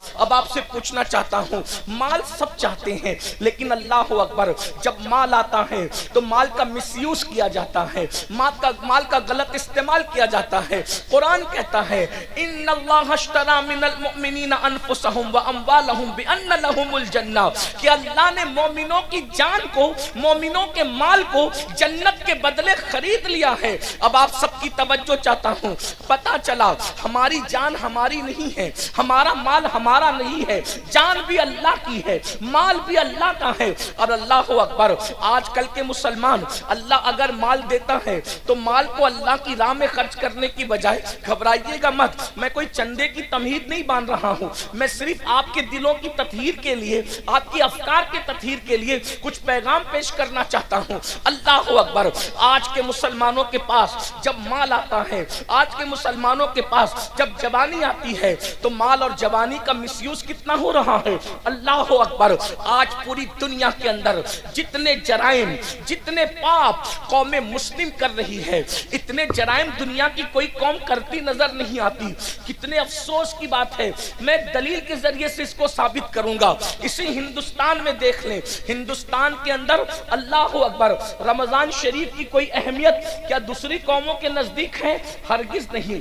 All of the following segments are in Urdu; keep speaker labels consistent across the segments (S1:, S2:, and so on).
S1: اب آپ سے پوچھنا چاہتا ہوں، مال سب چاہتے ہیں لیکن اللہ اکبر جب مال آتا ہے تو مال کا مس یوز کیا جاتا ہے، مال کا غلط استعمال کیا جاتا ہے۔ قرآن کہتا ہے ان اللہ اشتری من المؤمنین انفسهم واموالهم بان لهم الجنہ، کہ اللہ نے مومنوں کی جان کو، مومنوں کے مال کو جنت کے بدلے خرید لیا ہے۔ اب آپ سب کی توجہ چاہتا ہوں، پتا چلا ہماری جان ہماری نہیں ہے، ہمارا مال ہمارا نہیں ہے، جان بھی اللہ کی ہے، مال بھی اللہ کا ہے۔ اور اللہ اکبر آج کل کے مسلمان، اللہ اگر مال دیتا ہے تو مال کو اللہ کی راہ میں خرچ کرنے کی بجائے، گھبرائیے گا مت، میں کوئی چندے کی تمہید نہیں باندھ رہا ہوں، میں صرف آپ کے دلوں کی تطہیر کے لیے، آپ کی افکار کے تطہیر کے لیے کچھ پیغام پیش کرنا چاہتا ہوں۔ اللہ اکبر آج کے مسلمانوں کے پاس جب مال آتا ہے، آج کے مسلمانوں کے پاس جب جوانی آتی ہے تو مال اور جوانی کا مس یوز کتنا ہو رہا ہے۔ اللہ اکبر آج پوری دنیا کے اندر جتنے جرائم، جتنے پاپ قوم مسلم کر رہی ہے، اتنے جرائم دنیا کی کوئی قوم کرتی نظر نہیں آتی۔ کتنے افسوس کی بات ہے، میں دلیل کے ذریعے سے اس کو ثابت کروں گا۔ اسی ہندوستان میں دیکھ لیں، ہندوستان کے اندر اللہ اکبر رمضان شریف کی کوئی اہمیت کیا دوسری قوموں کے نزدیک ہے؟ ہرگز نہیں۔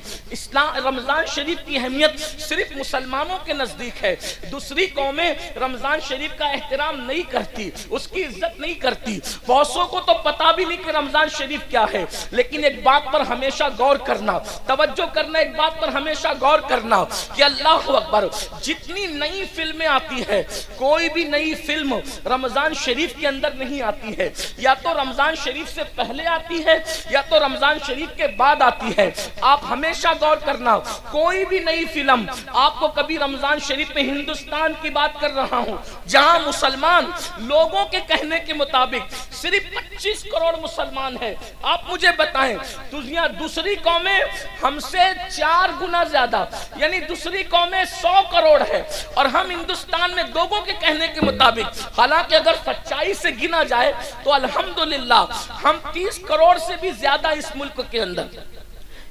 S1: رمضان شریف کی اہمیت صرف مسلمانوں کے نزدیک ہے، دوسری قومیں رمضان شریف کا احترام نہیں کرتی، اس کی عزت نہیں کرتی۔ بہتوں کو تو پتا بھی نہیں کہ رمضان شریف کیا ہے، لیکن ایک بات پر ہمیشہ غور کرنا، توجہ کرنا، ایک بات پر ہمیشہ غور کرنا کہ اللہ اکبر جتنی نئی فلمیں آتی ہے، کوئی بھی نئی فلم رمضان شریف کے اندر نہیں آتی ہے، یا تو رمضان شریف سے پہلے آتی ہے یا تو رمضان شریف کے بعد آتی ہے۔ آپ ہمیشہ غور کرنا، کوئی بھی نئی فلم آپ کو کبھی رمضان شریف میں، ہندوستان کی بات کر رہا ہوں جہاں مسلمان لوگوں کے کہنے کے مطابق صرف 25 کروڑ مسلمان ہیں، آپ مجھے بتائیں دنیا دوسری قومیں ہم سے 4 گنا زیادہ، یعنی دوسری قومیں 100 کروڑ ہے اور ہم ہندوستان میں لوگوں کے کہنے کے مطابق، حالانکہ اگر سچائی سے گنا جائے تو الحمدللہ ہم 30 کروڑ سے بھی زیادہ اس ملک کے اندر،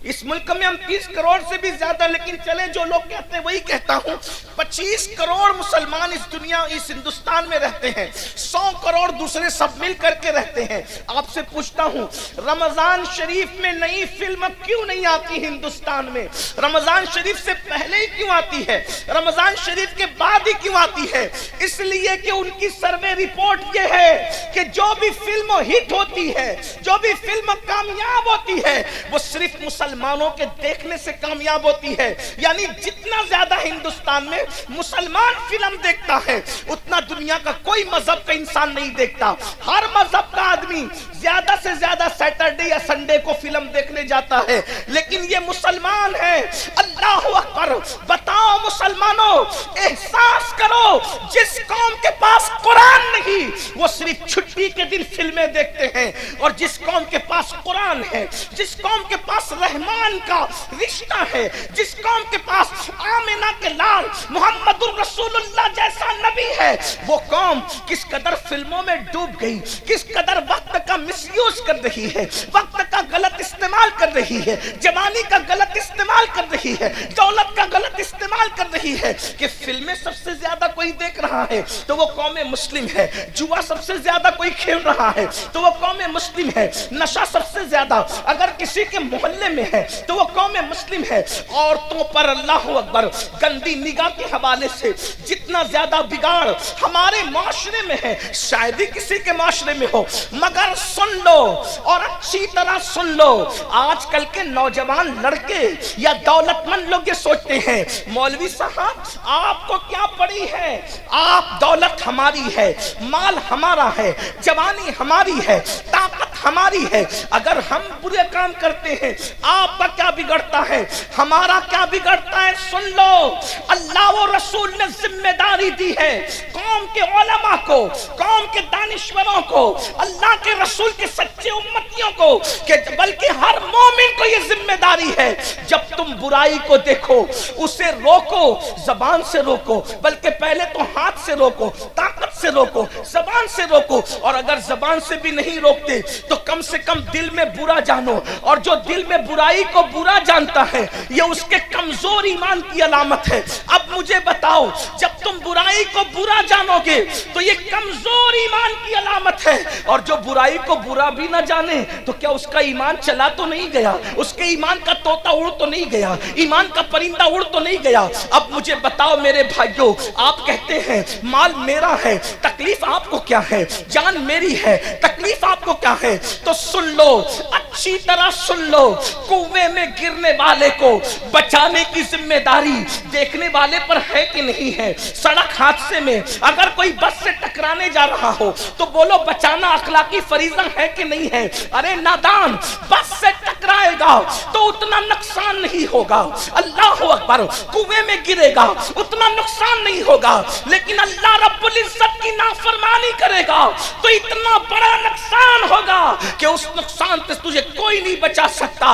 S1: اس ملک میں ہم 30 کروڑ سے بھی زیادہ، لیکن چلے جو لوگ کہتے ہیں وہی کہتا ہوں، 25 کروڑ مسلمان اس دنیا، اس ہندوستان میں رہتے ہیں، 100 کروڑ دوسرے سب مل کر کے رہتے ہیں۔ آپ سے پوچھتا ہوں رمضان شریف میں نئی فلم کیوں نہیں آتی ہندوستان میں؟ رمضان شریف سے پہلے ہی کیوں آتی ہے؟ رمضان شریف کے بعد ہی کیوں آتی ہے؟ اس لیے کہ ان کی سروے رپورٹ یہ ہے کہ جو بھی فلم ہٹ ہوتی ہے، جو بھی فلم کامیاب ہوتی ہے، وہ صرف مسلمانوں کے دیکھنے سے کامیاب ہوتی ہے۔ یعنی جتنا زیادہ ہندوستان میں مسلمان فلم دیکھتا ہے اتنا دنیا کا کوئی مذہب کا انسان نہیں دیکھتا۔ ہر مذہب کا آدمی زیادہ سے زیادہ سیٹرڈے یا سنڈے کو فلم دیکھنے جاتا ہے، لیکن یہ مسلمان ہے۔ اللہ اکبر، بتاؤ مسلمانوں، احساس کرو جس قوم کے پاس قرآن نہیں وہ صرف چھٹی کے دن فلمیں دیکھتے ہیں، اور جس قوم کے پاس قرآن ہے، جس قوم کے پاس رحمان کا رشتہ ہے، جس قوم کے پاس آمنہ کے لال محمد الرسول اللہ جیسا نبی ہے، وہ قوم کس قدر فلموں میں ڈوب گئی، کس قدر وقت کا مس یوز کر رہی ہے، وقت کا غلط استعمال کر رہی ہے، جوانی کا غلط استعمال کر رہی ہے، دولت کا غلط استعمال کر رہی ہے، کہ فلمیں سب سے زیادہ کوئی دیکھ رہا ہے تو وہ قوم مسلم ہے، جوا سب سے زیادہ کوئی کھیل رہا ہے تو وہ قوم مسلم ہے، نشہ سب سے زیادہ اگر کسی کے محلے میں ہے تو وہ قوم مسلم ہے۔ عورتوں پر اللہ اکبر گندی نگاہ کے حوالے سے جتنا زیادہ بگاڑ ہمارے معاشرے میں ہے شاید ہی کسی کے معاشرے میں ہو، مگر سن لو اور اچھی طرح سن لو، آج کل کے نوجوان لڑکے یا دولت مند لوگ یہ سوچتے ہیں مولوی صاحب آپ کو کیا پڑی ہے، آپ دولت ہماری ہے، مال ہمارا ہے، جوانی ہماری ہے، طاقت ہماری ہے، اگر ہم برے کام کرتے ہیں آپ کا کیا بگڑتا ہے، ہمارا کیا بگڑتا ہے؟ سن لو، اللہ و رسول نے ذمہ داری دی ہے قوم کے علماء کو، قوم کے دانشوروں کو، اللہ کے رسول کے سچے امتیوں کو، کہ بلکہ ہر مومن کو یہ ذمہ داری ہے جب تم برائی کو دیکھو اسے روکو، زبان سے روکو، بلکہ پہلے تو ہاتھ سے روکو، طاقت سے روکو، زبان سے روکو، اور اگر زبان سے بھی نہیں روکتے تو کم سے کم دل میں برا جانو، اور جو دل میں برائی کو برا جانتا ہے یہ اس کے کمزور ایمان کی علامت ہے۔ اب مجھے بتاؤ، جب تم برائی کو برا جانو گے تو یہ کمزور ایمان کی علامت ہے، اور جو برائی کو برا بھی نہ جانے تو کیا اس کا ایمان چلا تو نہیں گیا؟ اس کے ایمان کا طوطا اڑ تو نہیں گیا؟ ایمان کا پرندہ اڑ تو نہیں گیا؟ اب مجھے بتاؤ میرے بھائیوں، آپ کہتے ہیں مال میرا ہے، تکلیف آپ کو کیا ہے؟ جان میری ہے، تکلیف آپ کو کیا ہے؟ تو سن لو، اچھی طرح سن لو، کنویں میں گرنے والے کو بچانے کی ذمہ داری دیکھنے والے پر ہے کہ نہیں ہے؟ سڑک حادثے میں اگر کوئی بس سے ٹکرانے جا رہا ہو تو بولو بچانا اخلاقی فریضہ ہے کہ نہیں ہے؟ ارے نادان، بس سے ٹکرائے گا تو اتنا نقصان نہیں ہوگا، اللہ اکبر، کنویں میں گرے گا اتنا نقصان نہیں ہوگا، لیکن اللہ رب العزت کی نافرمانی کرے گا تو اتنا بڑا نقصان ہوگا کہ اس نقصان سے تجھے کوئی نہیں بچا سکتا۔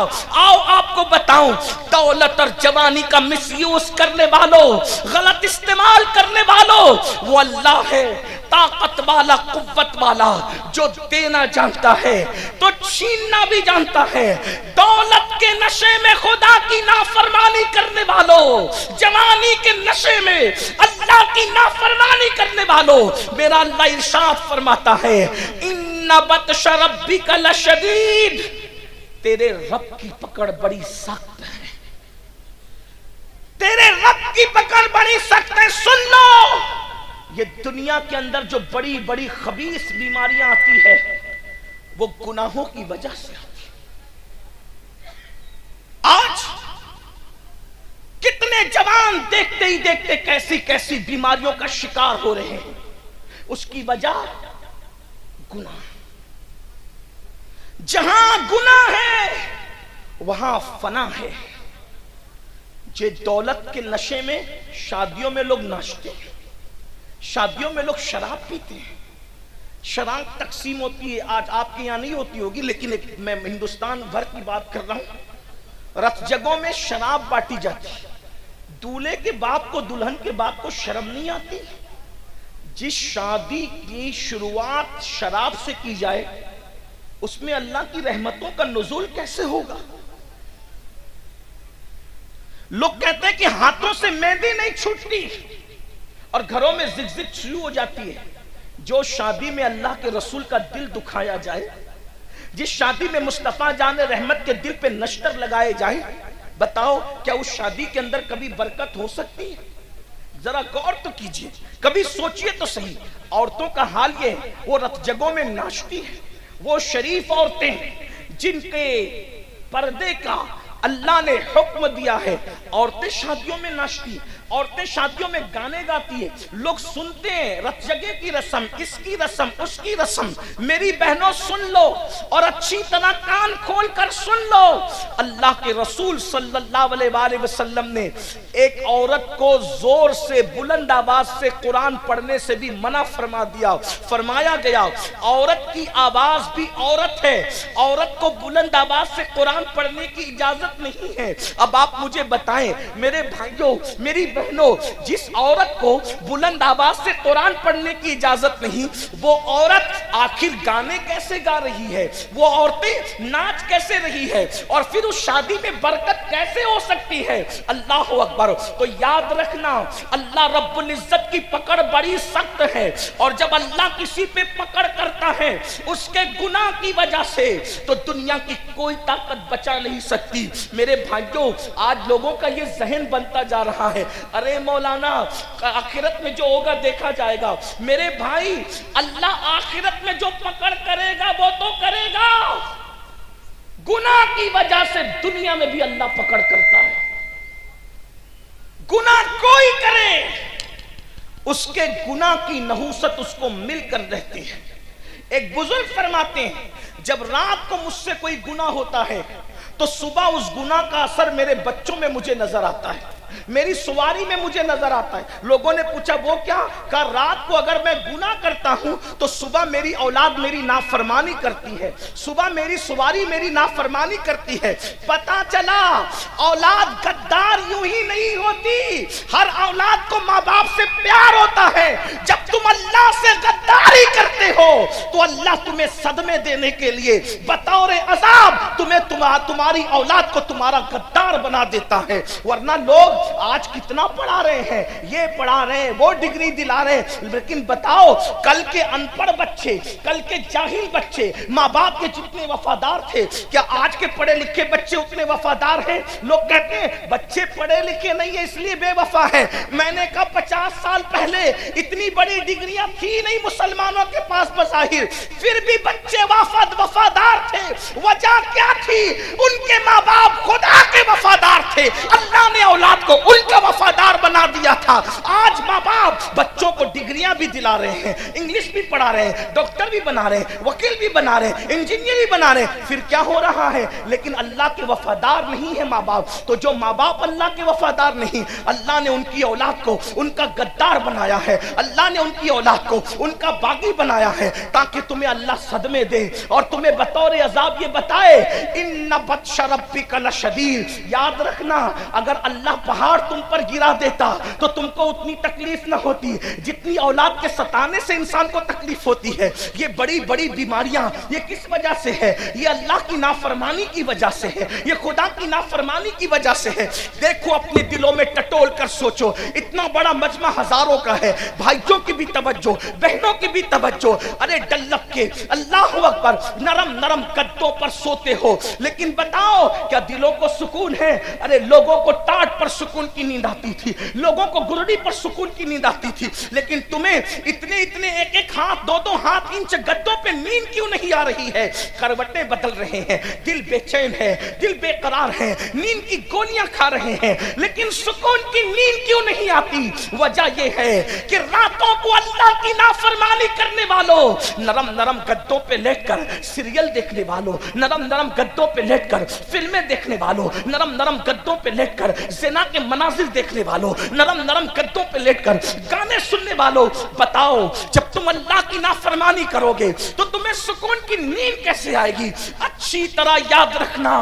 S1: آؤ آپ کو بتاؤں، دولت اور جوانی کا مس یوز کرنے والوں، غلط استعمال کرنے والوں، وہ اللہ ہے، طاقت والا، قوت والا، جو دینا جانتا ہے تو چھیننا بھی جانتا ہے۔ دولت کے نشے میں خدا کی نافرمانی کرنے والوں، جوانی کے نشے میں اللہ کی نافرمانی کرنے والوں، میرا اللہ ارشاد فرماتا ہے ان بطش ربک لشدید، تیرے رب کی پکڑ بڑی سخت ہے، تیرے رب کی پکڑ بڑی سخت ہے۔ سن لو، یہ دنیا کے اندر جو بڑی بڑی خبیث بیماریاں آتی ہے وہ گناہوں کی وجہ سے آتی ہے۔ آج کتنے جوان دیکھتے ہی دیکھتے کیسی کیسی بیماریوں کا شکار ہو رہے ہیں، اس کی وجہ گناہ۔ جہاں گناہ ہے وہاں فنا ہے۔ جو دولت کے نشے میں شادیوں میں لوگ ناچتے ہیں، شادیوں میں لوگ شراب پیتے ہیں، شراب تقسیم ہوتی ہے، آج آپ کے یہاں نہیں ہوتی ہوگی لیکن میں ہندوستان بھر کی بات کر رہا ہوں، رت جگہوں میں شراب بانٹی جاتی ہے۔ دولہے کے باپ کو، دلہن کے باپ کو شرم نہیں آتی؟ جس شادی کی شروعات شراب سے کی جائے اس میں اللہ کی رحمتوں کا نزول کیسے ہوگا؟ لوگ کہتے ہیں کہ ہاتھوں سے مہندی نہیں چھوٹتی اور گھروں میں زگزگ شروع ہو جاتی ہے۔ جو شادی میں اللہ کے رسول کا دل دکھایا جائے، جس شادی میں مصطفیٰ جان رحمت کے دل پہ نشتر لگائے جائیں، بتاؤ کیا اس شادی کے اندر کبھی برکت ہو سکتی ہے؟ ذرا غور تو کیجئے، کبھی سوچئے تو صحیح۔ عورتوں کا حال یہ ہے، وہ رت جگہوں میں ناچتی ہیں، وہ شریف عورتیں جن کے پردے کا اللہ نے حکم دیا ہے، عورتیں شادیوں میں ناچتی، عورتیں شادیوں میں گانے گاتی ہیں، لوگ سنتے ہیں، رت جگہ کی رسم، اس کی رسم، اس کی رسم۔ میری بہنوں سن لو اور اچھی طرح کان کھول کر سن لو، اللہ کے رسول صلی اللہ علیہ وآلہ وسلم نے ایک عورت کو زور سے بلند آواز سے قرآن پڑھنے سے بھی منع فرما دیا۔ فرمایا گیا عورت کی آواز بھی عورت ہے، عورت کو بلند آواز سے قرآن پڑھنے کی اجازت نہیں ہے۔ اب آپ مجھے بتائیں میرے بھائیوں، میری بہنوں، جس عورت کو بلند آواز سے قرآن پڑھنے کی اجازت نہیں، وہ عورت آخر گانے کیسے گا رہی ہے؟ وہ عورتیں ناچ کیسے رہی ہے؟ اور پھر اس شادی میں برکت کیسے ہو سکتی ہے؟ اللہ اکبر۔ تو یاد رکھنا، اللہ رب العزت کی پکڑ بڑی سخت ہے، اور جب اللہ کسی پہ پکڑ کرتا ہے اس کے گناہ کی وجہ سے تو دنیا کی کوئی طاقت بچا نہیں سکتی۔ میرے بھائیوں، آج لوگوں کا یہ ذہن بنتا جا رہا ہے، ارے مولانا آخرت میں جو ہوگا دیکھا جائے گا۔ میرے بھائی، اللہ آخرت میں جو پکڑ کرے گا وہ تو کرے گا، گناہ کی وجہ سے دنیا میں بھی اللہ پکڑ کرتا ہے۔ گناہ کوئی کرے، اس کے گناہ کی نحوست اس کو مل کر رہتی ہے۔ ایک بزرگ فرماتے ہیں جب رات کو مجھ سے کوئی گناہ ہوتا ہے تو صبح اس گناہ کا اثر میرے بچوں میں مجھے نظر آتا ہے، میری سواری میں مجھے نظر آتا ہے۔ لوگوں نے پوچھا وہ کیا؟ کہا رات کو اگر میں گناہ کرتا ہوں تو صبح میری اولاد میری نافرمانی کرتی ہے، صبح میری سواری میری نافرمانی کرتی ہے۔ پتا چلا اولاد غدار یوں ہی نہیں ہوتی، ہر اولاد کو ماں باپ سے پیار ہوتا ہے۔ جب تم اللہ سے برداری کرتے ہو تو اللہ تمہیں صدمے دینے کے لیے بطور عذاب تمہیں تمہاری اولاد کو تمہارا غدار بنا دیتا ہے. ورنہ لوگ آج کتنا پڑھا رہے ہیں, یہ پڑھا رہے ہیں, وہ ڈگری دلا رہے ہیں, لیکن بتاؤ کل کے ان پڑھ بچے, کل کے جاہل بچے ماں باپ کے جتنے وفادار تھے, کیا آج کے پڑھے لکھے بچے اتنے وفادار ہیں؟ لوگ کہتے ہیں بچے پڑھے لکھے نہیں ہیں اس لیے بے وفا ہے. میں نے کہا 50 سال پہلے اتنی بڑی ڈگریاں تھی نہیں مسلمانوں کے پاس بظاہر, پھر بھی بچے وفادار تھے. وجہ کیا تھی؟ ان کے ماں باپ خدا کے وفادار تھے, اللہ نے اولاد کو ان کا وفادار بنا دیا تھا. آج ماں باپ بچوں کو ڈگریاں بھی دلا رہے ہیں, انگلش بھی پڑھا رہے ہیں, ڈاکٹر بھی بنا رہے ہیں, وکیل بھی بنا رہے ہیں, انجینئر بھی بنا رہے ہیں, پھر کیا ہو رہا ہے؟ لیکن اللہ کے وفادار نہیں ہے ماں باپ. تو جو ماں باپ اللہ کے وفادار نہیں, اللہ نے ان کی اولاد کو ان کا غدار بنایا ہے, اللہ نے ان کی اولاد کو ان کا باغی بنایا ہے تاکہ تمہیں اللہ صدمے دے اور تمہیں بطور عذاب یہ بتائے ان بطش ربک لشدید. یاد رکھنا اگر اللہ پہاڑ تم پر گرا دیتا تو تم کو اتنی تکلیف نہ ہوتی جتنی اولاد کے ستانے سے انسان کو تکلیف ہوتی ہے. یہ بڑی بڑی بیماریاں یہ کس وجہ سے ہے؟ یہ اللہ کی نافرمانی کی وجہ سے ہے, یہ خدا کی نافرمانی کی وجہ سے ہے. دیکھو اپنے دلوں میں ٹٹول کر سوچو, اتنا بڑا مجمع ہزاروں کا ہے, بھائیوں کی بھی توجہ, بہنوں کی بھی توجہ. ارے ڈلپ کے اللہ اکبر نرم نرم گدوں پر سوتے ہو, لیکن بتاؤ کیا دلوں کو سکون ہے؟ ارے لوگوں کو ٹاٹ پر سکون کی نیند آتی تھی, لوگوں کو گرڑی پر سکون کی نیند آتی تھی, لیکن تمہیں اتنے اتنے ایک ایک ہاتھ دو دو ہاتھ انچ گدوں پہ نیند کیوں نہیں آ رہی ہے؟ کروٹیں بدل رہے ہیں, دل بے چین ہے, دل بے قرار ہے, نیند کی گولیاں کھا رہے ہیں, لیکن سکون کی نیند کیوں نہیں آتی؟ وجہ یہ ہے کہ راتوں کو اللہ کی نافرمانی کرنے والوں, نرم نرم گدوں پہ لیٹ کر سیریل دیکھنے والوں, نرم نرم گدوں پہ لیٹ کر فلمیں دیکھنے والوں, نرم نرم گدوں پہ لیٹ کر زنا کے مناظر دیکھنے والوں, نرم نرم گدوں پہ لیٹ کر گانے سننے والوں, بتاؤ جب تم اللہ کی نافرمانی کرو گے تو تمہیں سکون کی نیند کیسے آئے گی؟ اچھی طرح یاد رکھنا,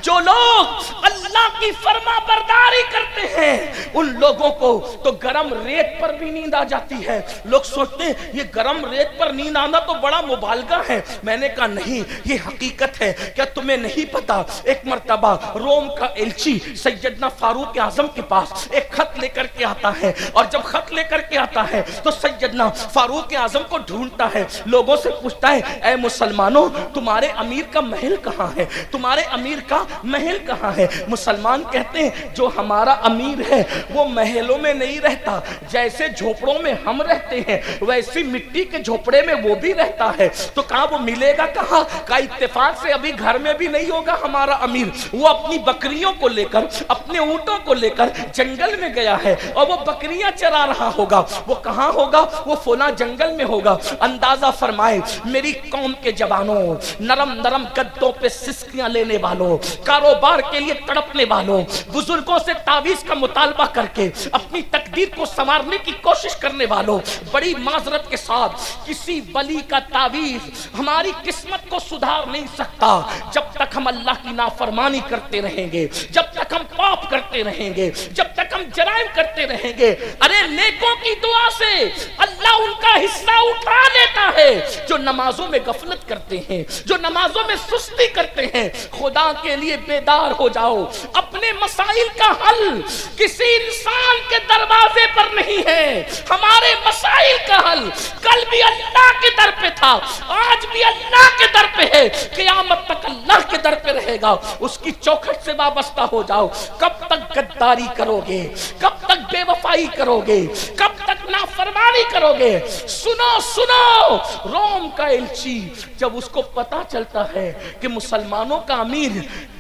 S1: جو لوگ اللہ کی فرما برداری کرتے ہیں ان لوگوں کو تو گرم ریت پر بھی نیند آ جاتی ہے. لوگ سوچتے ہیں یہ گرم ریت پر نیند آنا تو بڑا مبالغہ ہے. میں نے کہا نہیں, یہ حقیقت ہے. کیا تمہیں نہیں پتا ایک مرتبہ روم کا ایلچی سیدنا فاروق اعظم کے پاس ایک خط لے کر کے آتا ہے, اور جب خط لے کر کے آتا ہے تو سیدنا فاروق اعظم کو ڈھونڈتا ہے, لوگوں سے پوچھتا ہے اے مسلمانوں تمہارے امیر کا محل کہاں ہے, تمہارے امیر کا محل کہاں ہے؟ مسلمان کہتے ہیں جو ہمارا امیر ہے وہ محلوں میں نہیں رہتا, جیسے جھوپڑوں میں ہم رہتے ہیں ویسی مٹی کے جھوپڑے میں وہ بھی رہتا ہے. تو کہاں وہ ملے گا کہاں؟ کا اتفاق سے ابھی گھر میں بھی نہیں ہوگا ہمارا امیر, وہ اپنی بکریوں کو لے کر اپنے اونٹوں کو لے کر جنگل میں گیا ہے اور وہ بکریاں چرا رہا ہوگا. وہ کہاں ہوگا؟ وہ فلاں جنگل میں ہوگا. اندازہ فرمائے میری قوم کے جوانوں, نرم نرم گدوں پہ سسکیاں لینے والوں, کاروبار کے لیے تڑپنے والوں, بزرگوں سے تعویذ کا مطالبہ کر کے اپنی تقدیر کو سنوارنے کی کوشش کرنے والوں, بڑی معذرت کے ساتھ کسی ولی کا تعویذ ہماری قسمت کو سدھار نہیں سکتا جب تک ہم اللہ کی نافرمانی کرتے رہیں گے, جب تک ہم پاپ کرتے رہیں گے, جب تک ہم جرائم کرتے رہیں گے. ارے نیکوں کی دعا سے اللہ ان کا حصہ اٹھا لیتا ہے جو نمازوں میں غفلت کرتے ہیں, جو نمازوں میں سستی کرتے ہیں. خدا کے لیے بیدار ہو جاؤ, اپنے مسائل کا حل کسی انسان کے دروازے پر نہیں ہے. ہمارے مسائل کا حل کل بھی اللہ کے در پہ تھا, آج بھی اللہ کے در پہ ہے, قیامت تک اللہ کے در پہ رہے گا. اس کی چوکھٹ سے وابستہ ہو جاؤ. کب تک غداری کرو گے؟ کب تک بے وفائی کرو گے؟ کب تک نافرمانی کرو گے؟ سنو سنو, روم کا ایلچی جب اس کو پتا چلتا ہے کہ مسلمانوں کا امیر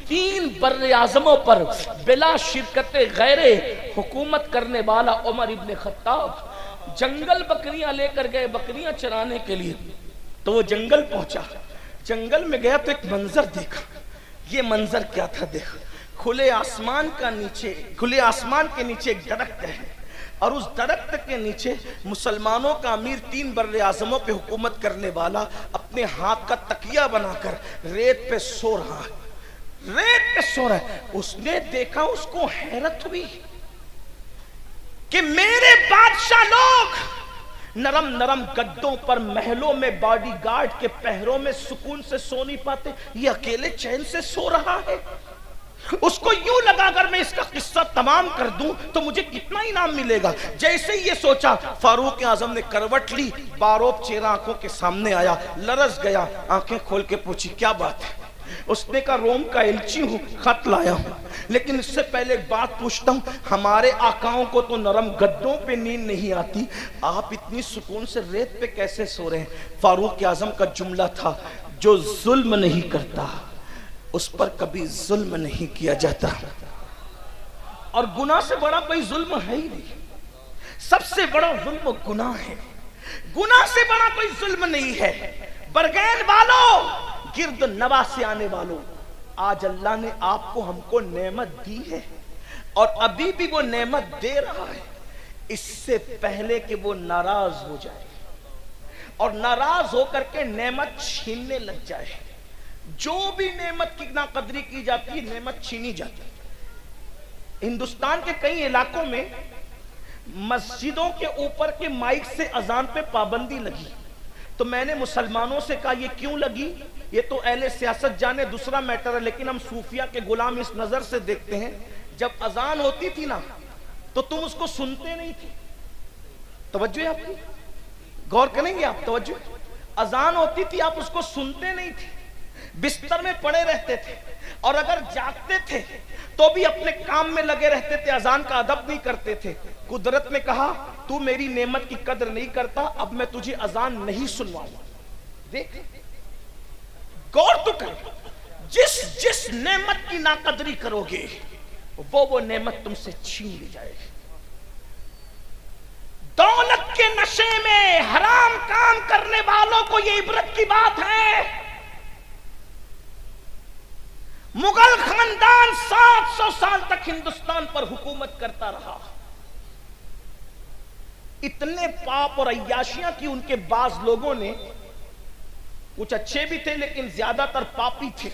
S1: 3 بر اعظموں پر بلا شرکت غیر حکومت کرنے والا عمر ابن خطاب جنگل بکریاں لے کر گئے بکریاں چرانے کے لیے. تو وہ جنگل پہنچا, جنگل میں گیا تو ایک منظر دیکھا. یہ منظر کیا تھا؟ دیکھ, کھلے آسمان کے نیچے ایک درخت ہے, اور اس درخت کے نیچے مسلمانوں کا امیر 3 بر اعظموں پہ حکومت کرنے والا اپنے ہاتھ کا تکیہ بنا کر ریت پہ سو رہا ہے, ریت پہ سو رہا ہے. اس نے دیکھا, اس کو حیرت ہوئی کہ میرے بادشاہ لوگ نرم نرم گدوں پر محلوں میں باڈی گارڈ کے پہروں میں سکون سے سو نہیں پاتے، یہ اکیلے چین سے سو رہا ہے۔ اس کو یوں لگا اگر میں اس کا قصہ تمام کر دوں تو مجھے کتنا انعام ملے گا۔ جیسے ہی یہ سوچا فاروق اعظم نے کروٹ لی، باروب چہرہ آنکھوں کے سامنے آیا، لرز گیا، آنکھیں کھول کے پوچھی کیا بات ہے؟ اس نے کہا روم کا ایلچی ہوں، خط لایا ہوں، لیکن اس سے پہلے ایک بات پوچھتا ہوں، ہمارے آقاؤں کو تو نرم گدوں پہ نیند نہیں آتی، آپ اتنی سکون سے ریت پہ کیسے سو رہے ہیں؟ فاروق اعظم کا جملہ تھا جو ظلم نہیں کرتا اس پر کبھی ظلم نہیں کیا جاتا، اور گناہ سے بڑا کوئی ظلم ہے ہی نہیں، سب سے بڑا ظلم گناہ ہے، گناہ سے بڑا کوئی ظلم نہیں ہے۔ برگین والوں، گرد نواح سے آنے والوں، آج اللہ نے آپ کو ہم کو نعمت دی ہے اور ابھی بھی وہ نعمت دے رہا ہے، اس سے پہلے کہ وہ ناراض ہو جائے اور ناراض ہو کر کے نعمت چھیننے لگ جائے۔ جو بھی نعمت کی ناقدری کی جاتی ہے نعمت چھینی جاتی ہے۔ ہندوستان کے کئی علاقوں میں مسجدوں کے اوپر کے مائک سے اذان پہ پابندی لگی، تو میں نے مسلمانوں سے کہا یہ کیوں لگی؟ یہ تو اہل سیاست جانے، دوسرا میٹر ہے، لیکن ہم صوفیہ کے غلام اس نظر سے دیکھتے ہیں، جب اذان ہوتی تھی نا تو تم اس کو سنتے نہیں تھے۔ توجہ ہے آپ کی؟ غور کریں گے آپ؟ توجہ، اذان ہوتی تھی آپ اس کو سنتے نہیں تھے، بستر میں پڑے رہتے تھے، اور اگر جاگتے تھے تو بھی اپنے کام میں لگے رہتے تھے، اذان کا ادب نہیں کرتے تھے۔ قدرت نے کہا تو میری نعمت کی قدر نہیں کرتا، اب میں تجھے اذان نہیں سنواؤں گا۔ دیکھ، غور تو کر، جس نعمت کی ناقدری کرو گے وہ نعمت تم سے چھین لی جائے گی۔ دولت کے نشے میں حرام کام کرنے والوں کو یہ عبرت کی بات ہے۔ مغل خاندان 700 سال تک ہندوستان پر حکومت کرتا رہا، اتنے پاپ اور عیاشیاں کی ان کے بعض لوگوں نے، کچھ اچھے بھی تھے لیکن زیادہ تر پاپی تھے،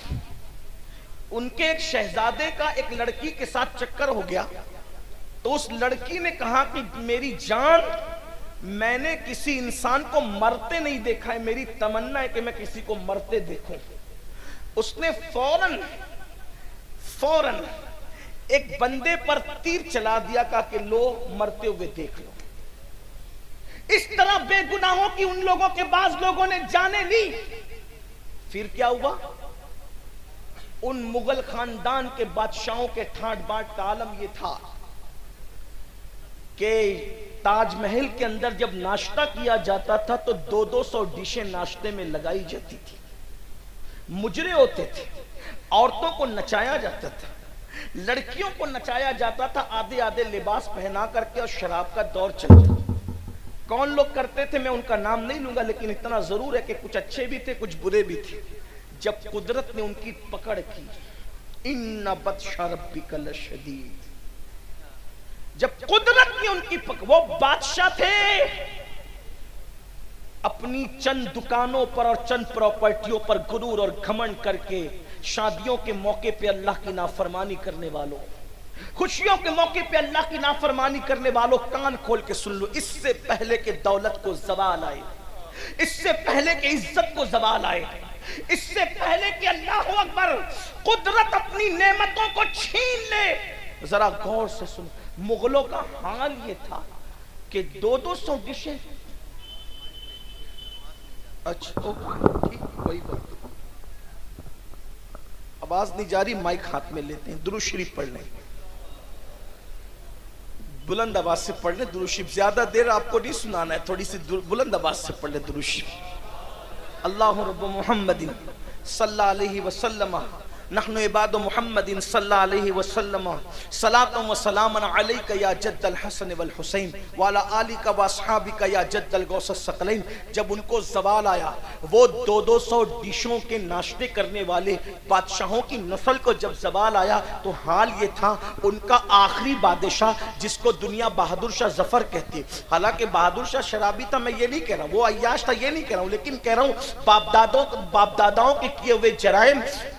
S1: ان کے ایک شہزادے کا ایک لڑکی کے ساتھ چکر ہو گیا، تو اس لڑکی نے کہا کہ میری جان، میں نے کسی انسان کو مرتے نہیں دیکھا ہے، میری تمنا ہے کہ میں کسی کو مرتے دیکھوں۔ اس نے فوراً ایک بندے پر تیر چلا دیا، کہا کہ لو مرتے ہوئے دیکھ لو۔ اس طرح بے گناہوں کی ان لوگوں کے بعض لوگوں نے جانیں لی۔ پھر کیا ہوا؟ ان مغل خاندان کے بادشاہوں کے ٹھاٹ باٹ کا عالم یہ تھا کہ تاج محل کے اندر جب ناشتہ کیا جاتا تھا تو 200 ڈشیں ناشتے میں لگائی جاتی تھی، مجرے ہوتے تھے، عورتوں کو نچایا جاتا تھا، لڑکیوں کو نچایا جاتا تھا، آدھے آدھے لباس پہنا کر کے، اور شراب کا دور چلتا تھا۔ کون لوگ کرتے تھے میں ان کا نام نہیں لوں گا، لیکن اتنا ضرور ہے کہ کچھ اچھے بھی تھے کچھ برے بھی تھے۔ جب قدرت نے ان کی پکڑ کی، ان بطش ربک لشدید، جب قدرت نے ان کی پکڑ، وہ بادشاہ تھے، اپنی چند دکانوں پر اور چند پراپرٹیوں پر غرور اور گھمنڈ کر کے شادیوں کے موقع پہ اللہ کی نافرمانی کرنے والوں، خوشیوں کے موقع پہ اللہ کی نافرمانی کرنے والوں، کان کھول کے سن لو، اس سے پہلے کہ دولت کو زوال آئے، اس سے پہلے کہ عزت کو زوال آئے، اس سے پہلے کہ اللہ اکبر قدرت اپنی نعمتوں کو چھین لے، ذرا غور سے سن، مغلوں کا حال یہ تھا کہ 200 ڈشیں، اچھا ٹھیک، کوئی بات، آواز نہیں جاری، مائک ہاتھ میں لیتے ہیں، درود شریف پڑھ لیں، بلند آواز سے پڑھ لیں درود شریف، زیادہ دیر آپ کو نہیں سنانا ہے، تھوڑی سی بلند آواز سے پڑھ لیں درود شریف۔ اللہ رب محمد صلی اللہ علیہ وسلم، نحن عباد محمد صلی اللہ علیہ وسلم، صلاۃ و سلام علیک یا جد الحسن والحسین وعلی آلک و اصحابک یا جد الغوث الثقلین۔ جب ان کو زوال آیا، وہ 200 ڈشوں کے ناشتے کرنے والے بادشاہوں کی نسل کو جب زوال آیا تو حال یہ تھا، ان کا آخری بادشاہ جس کو دنیا بہادر شاہ ظفر کہتی ہے، حالانکہ بہادر شاہ شرابی تھا، میں یہ نہیں کہہ رہا ہوں، وہ عیاش تھا، یہ نہیں کہہ رہا ہوں، لیکن کہہ رہا ہوں باپ داداؤں کے کیے ہوئے جرائم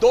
S1: 2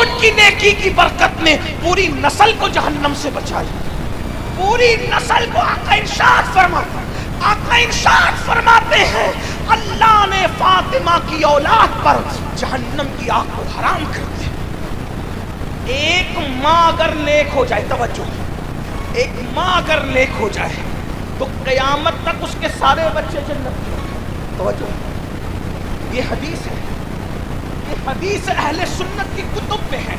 S1: ان کی نیکی کی برکت نے پوری نسل کو جہنم سے بچا لیا. پوری نسل کو آقا ارشاد فرماتے ہیں اللہ نے فاطمہ کی اولاد پر جہنم کی آگ کو حرام کر دیا. ایک ماں اگر نیک ہو جائے, توجہ, ایک ماں اگر نیک ہو جائے تو قیامت تک اس کے سارے بچے جنت میں. توجہ, یہ حدیث ہے, یہ حدیث اہل سنت کی کتب میں ہے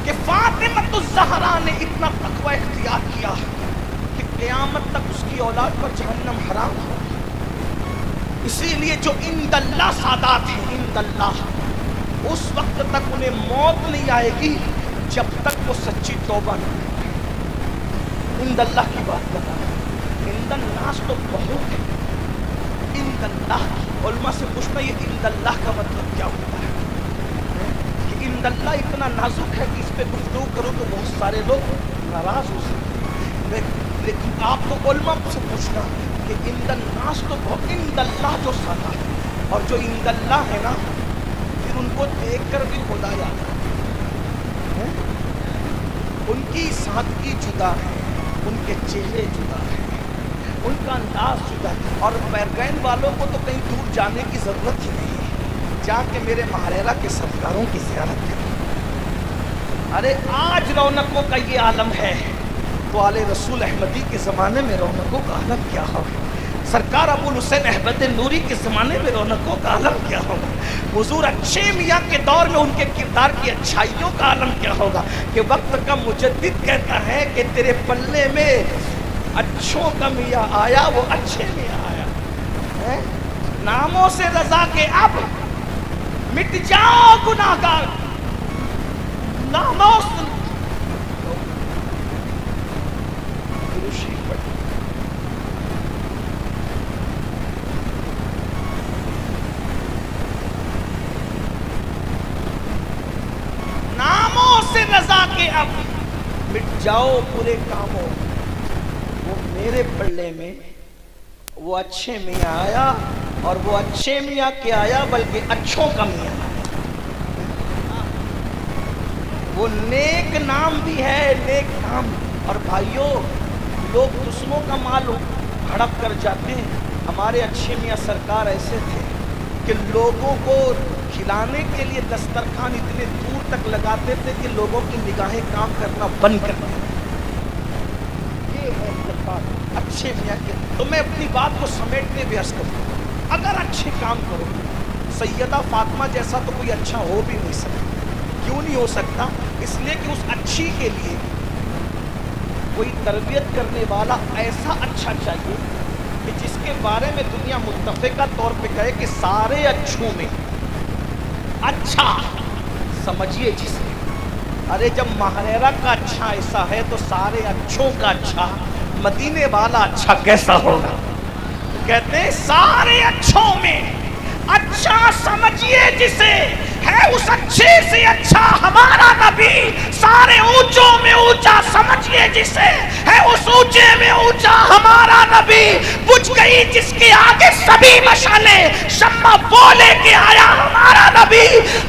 S1: کہ فاطمہ الزہرا نے اتنا تقوی اختیار کیا کہ قیامت تک اس کی اولاد پر جہنم حرام ہو. اسی لیے جو عند اللہ سادات ہیں, عند اللہ, اس وقت تک انہیں موت نہیں آئے گی جب تک وہ سچی توبہ نہ کریں. عند اللہ کی بات کر رہا ہے, عند الناس تو بہت ہے, عند اللہ. علماء سے پوچھنا یہ عند اللہ کا مطلب کیا ہوتا ہے؟ کہ عند اللہ اتنا نازک ہے کہ اس پہ گفتگو کرو تو بہت سارے لوگ ناراض ہو سکتے ہیں, لیکن آپ کو علماء سے پوچھنا کہ عند الناس تو بہت, عند اللہ جو سادہ ہے, اور جو عند اللہ ہے نا پھر ان کو دیکھ کر بھی خدا یاد ہے. ان کی سادگی جدا ہے, ان کے چہرے جدا ہے, ان کا انداز جدا ہے. اور بیرگین والوں کو تو کہیں دور جانے کی ضرورت ہی نہیں ہے, جا کے میرے مہاریرا کے سرکاروں کی زیارت کریں. ارے آج رونقوں کا یہ عالم ہے تو آل رسول احمدی کے زمانے میں رونقوں کا عالم کیا ہوگا؟ سرکار ابو الحسین احمد نوری کے زمانے میں رونقوں کا عالم کیا ہوگا؟ حضور اچھے میاں کے دور میں ان کے کردار کی اچھائیوں کا عالم کیا ہوگا؟ کہ وقت کا مجدد کہتا ہے کہ تیرے پلے میں اچھوں کا میاں آیا, وہ اچھے میاں آیا. ناموں سے رضا کے اب مٹ جاؤ گناہگار, ناموں سے رضا کے اب مٹ جاؤ برے کاموں, وہ میرے پلے میں وہ اچھے میاں آیا, اور وہ اچھے میاں کیا آیا بلکہ اچھوں کا میاں آیا. وہ نیک نام بھی ہے, نیک کام. اور بھائیوں, لوگ دوسروں کا مال ہڑپ کر جاتے ہیں. ہمارے اچھے میاں سرکار ایسے تھے کہ لوگوں کو کھلانے کے لیے دسترخوان اتنے دور تک لگاتے تھے کہ لوگوں کی نگاہیں کام کرنا بند کر دیں. یہ ہے بات اچھے میاں کے. تو میں اپنی بات کو سمیٹنے بھی عرض کرتا ہوں, اگر اچھے کام کرو, سیدہ فاطمہ جیسا تو کوئی اچھا ہو بھی نہیں سکتا. کیوں نہیں ہو سکتا؟ اس لیے کہ اس اچھی کے لیے کوئی تربیت کرنے والا ایسا اچھا چاہیے کہ جس کے بارے میں دنیا متفقہ طور پہ کہے کہ سارے اچھوں میں اچھا سمجھیے جسے. ارے جب مہریرا کا اچھا ایسا ہے تو سارے اچھوں کا اچھا, مدینے والا اچھا کیسا ہوگا؟ کہتے ہیں سارے اچھوں میں اچھا سمجھیے جسے, ہے اس اچھے سے اچھا ہمارا نبی. سارے اونچوں میں اونچا سمجھیے جسے, ہے اس اونچے میں اونچا ہمارا نبی. بجھ گئی جس کے آگے سبھی مشعلیں, شمع وہ لے کے آیا ہمارا نبی.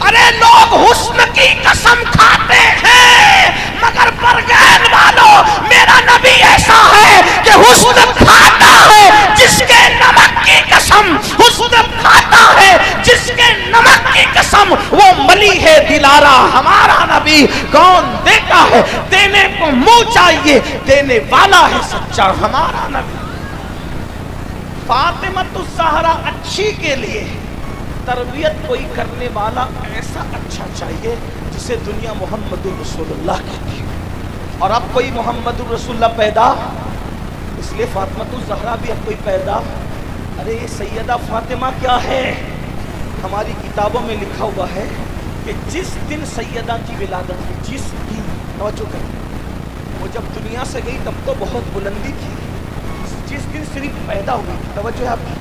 S1: ارے لوگ حسن کی قسم کھاتے ہیں مگر برگین والوں, میرا نبی ایسا ہے کہ حسن کھاتا ہے جس کے نمک کی قسم, حسن کھاتا ہے جس کے نمک کی قسم, وہ ملی ہے دلارا ہمارا نبی. کون دیتا ہے؟ دینے کو منہ چاہیے, دینے والا ہے سچا ہمارا نبی. فاطمہ الزہرا اچھی کے لیے تربیت کوئی کرنے والا ایسا اچھا چاہیے جسے دنیا محمد الرسول اللہ کہتی ہے. اور اب کوئی محمد الرسول اللہ پیدا, اس لیے فاطمہ الزہرا بھی اب کوئی پیدا. ارے یہ سیدہ فاطمہ کیا ہے؟ ہماری کتابوں میں لکھا ہوا ہے کہ جس دن سیدہ کی ولادت ہوئی, جس دن, توجہ کریں, وہ جب دنیا سے گئی تب تو بہت بلندی تھی, جس دن صرف پیدا ہوئی, توجہ ہے آپ کی,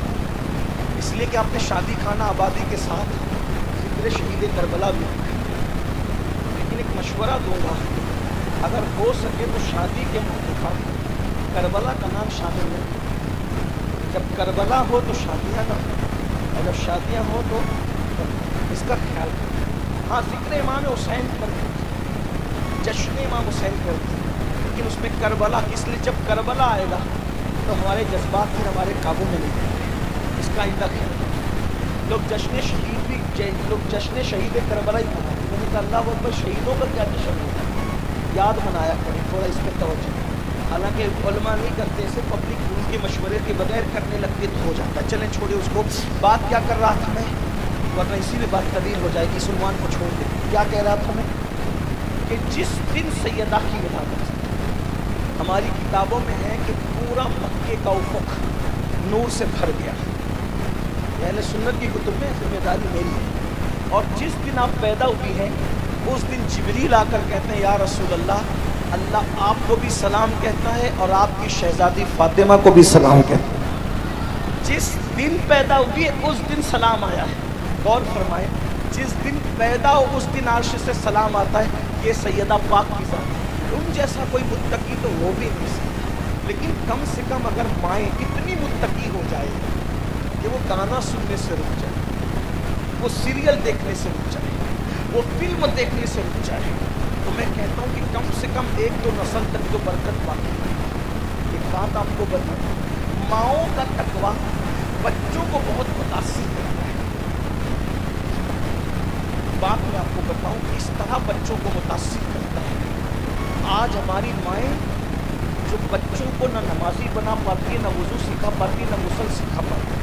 S1: اس لیے کہ آپ نے شادی خانہ آبادی کے ساتھ ذکر شہید کربلا بھی رکھا. لیکن ایک مشورہ دوں گا, اگر ہو سکے تو شادی کے موقع پر کربلا کا نام شامل ہے. جب کربلا ہو تو شادیاں نہ ہو, اور جب شادیاں ہو تو اس کا خیال کریں. ہاں ذکر امام حسین پر جشن امام حسین کرتے ہیں، لیکن اس میں کربلا کس لیے؟ جب کربلا آئے گا تو ہمارے جذبات پھر ہمارے قابو میں نہیں رہیں گے، اس کا آئندہ خیال رکھیں۔ لوگ جشن شہید بھی لوگ جشن شہید کربلا ہی مناتے ہیں، میں نے کہا اللہ اکبر، شہیدوں کا کیا جشن ہوتا ہے؟ یاد منایا کریں، تھوڑا اس پہ توجہ دیں۔ حالانکہ علماء نہیں کرتے اسے، پبلک ان کے مشورے کے بغیر کرنے لگتے تو ہو جاتا ہے۔ چلیں چھوڑے اس کو۔ بات کیا کر رہا تھا میں، ورنہ اسی میں بات طویل ہو جائے گی، اس عنوان کو چھوڑ دیں۔ کیا کہہ رہا تھا میں کہ جس دن سیدہ کی ولادت، ہماری کتابوں میں ہے کہ پورا مکے کا افق نور سے بھر گیا، اہل سنت کی کتب میں، ذمہ داری میری ہے۔ اور جس دن آپ پیدا ہوئی ہیں اس دن جبریل آ کر کہتے ہیں یا رسول اللہ، اللہ آپ کو بھی سلام کہتا ہے اور آپ کی شہزادی فاطمہ کو بھی سلام کہتا ہے۔ جس دن پیدا ہوئی ہے اس دن سلام آیا ہے۔ غور فرمائیں، جس دن پیدا ہو اس دن عرش سے سلام آتا ہے۔ یہ سیدہ پاک کی ذات ہے، ان جیسا کوئی متقی تو وہ بھی نہیں سکتا، لیکن کم سے کم اگر مائیں اتنی متقی ہو جائے کہ وہ گانا سننے سے رک جائے، وہ سیریل دیکھنے سے رک جائے، وہ فلم دیکھنے سے رک جائے، تو میں کہتا ہوں کہ کم سے کم ایک دو نسل تک تو برکت باقی ہے۔ ایک بات آپ کو بتاؤں، ماؤں کا تقویٰ بچوں کو بہت متاثر کرتا ہے۔ بات میں آپ کو بتاؤں اس طرح بچوں کو متاثر کرتا ہے۔ آج ہماری مائیں جو بچوں کو نہ نمازی بنا پاتی ہے، نہ وضو سکھا پاتی ہے، نہ غسل سکھا پاتی ہے،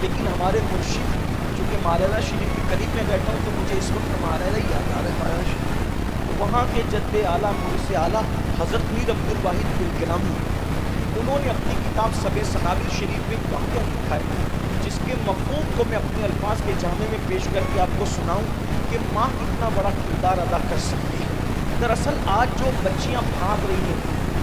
S1: لیکن ہمارے مرشد، چونکہ ماریرہ شریف کے قریب میں بیٹھا ہوں تو مجھے اس وقت ماریرہ ہی یاد آ رہا ہے، ماریرہ شریف، وہاں کے جد اعلیٰ مرشد اعلیٰ حضرت میر عبدالواحد گلگرامی، انہوں نے اپنی کتاب سب صنابل شریف میں واقعہ لکھا ہے، جس کے مفہوم کو میں اپنے الفاظ کے جامع میں پیش کر کے آپ کو سناؤں کہ ماں کتنا بڑا کردار ادا کر سکتی ہے۔ دراصل آج جو بچیاں بھاگ رہی ہیں،